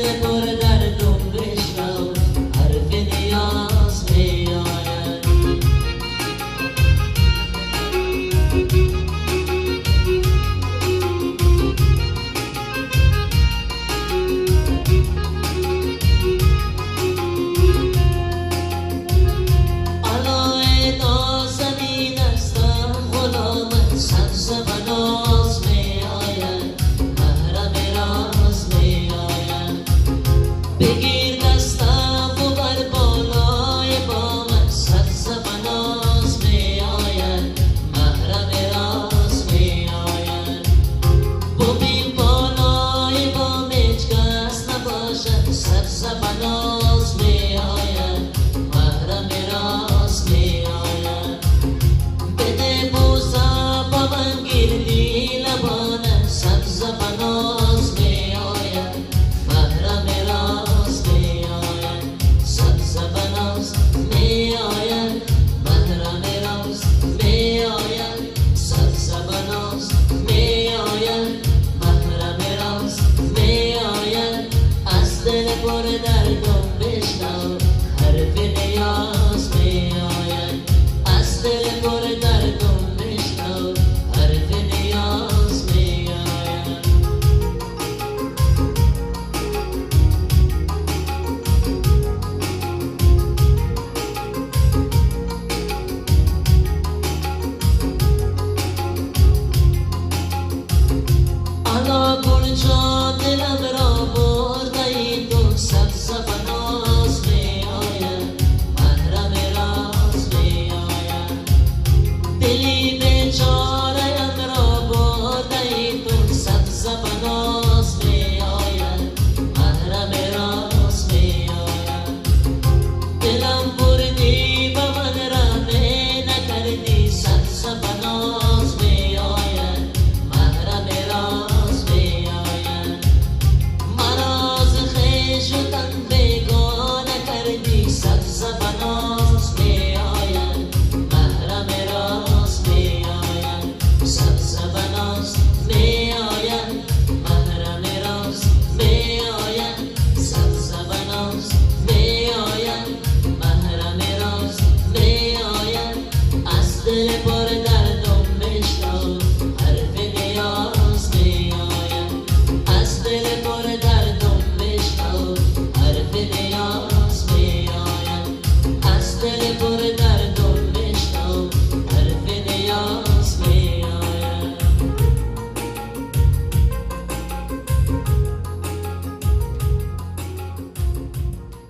دل پر دردم بشنو، حرف نیاز می آید. علای نازنین هستم، غلام سبز و ناز می آید، محرم راز می آید. بگیر دستم و بر بالای بام، سبز و ناز می آید، محرم راز می آید. ببین بالای بام هیچ کس نباشد، سبز و ناز می آید، محرم راز می آید. بده بوسه با من گیردی لبانم، سبز و ناز می آید، محرم راز می آید. سبز و ناز می آید، محرم راز می آید. سبز و ناز می آید، محرم راز می آید. از دل پر دردم بشنو، حرف نیاز می آید. از دل پر